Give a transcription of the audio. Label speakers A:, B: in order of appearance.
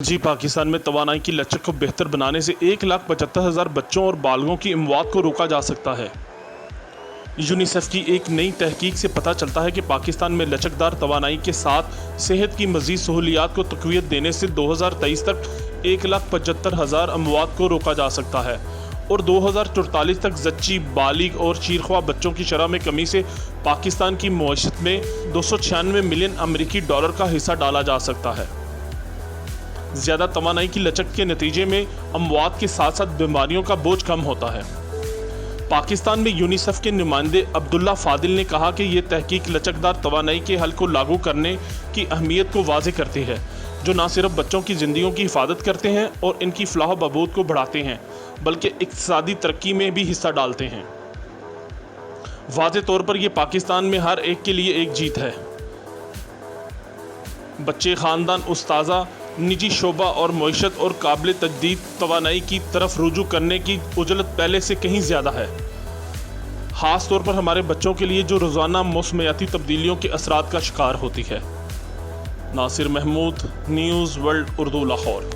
A: जी पाकिस्तान में तवानाई की लचक को बेहतर बनाने से 1,75,000 बच्चों और बालगों की अमवात को रोका जा सकता है। यूनिसेफ की एक नई तहकीक से पता चलता है कि पाकिस्तान में लचकदार तवानाई के साथ सेहत की मज़ीद सहूलियात को तक़वियत देने से 2023 तक 1,75,000 अमवात को रोका जा सकता है और 2044 तक ज़च्ची, बालिग और चीरख्वाह बच्चों की शरह में कमी से पाकिस्तान की मईशत में $296 मिलियन अमरीकी डॉलर का हिस्सा डाला जा सकता है। ज़्यादा तवानाई की लचक के नतीजे में अमवात के साथ साथ बीमारियों का बोझ कम होता है। पाकिस्तान में यूनिसेफ के नुमाइंदे अब्दुल्ला फादिल ने कहा कि ये तहकीक लचकदार तवानाई के हल को लागू करने की अहमियत को वाज़े करती है, जो न सिर्फ बच्चों की ज़िंदगियों की हिफाजत करते हैं और इनकी फलाह बहबूद को बढ़ाते हैं, बल्कि इक़्तिसादी तरक्की में भी हिस्सा डालते हैं। वाज़े तौर पर यह पाकिस्तान में हर एक के लिए एक जीत है। बच्चे, ख़ानदान, उस्ताज़ा, निजी शोबा और मईशत और काबिल तजदीद तवानाई की तरफ रुजू करने की उजलत पहले से कहीं ज़्यादा है, ख़ास तौर पर हमारे बच्चों के लिए जो रोज़ाना मौसमियाती तब्दीलियों के असरात का शिकार होती है। Nasir Mahmood, news world Urdu, Lahore.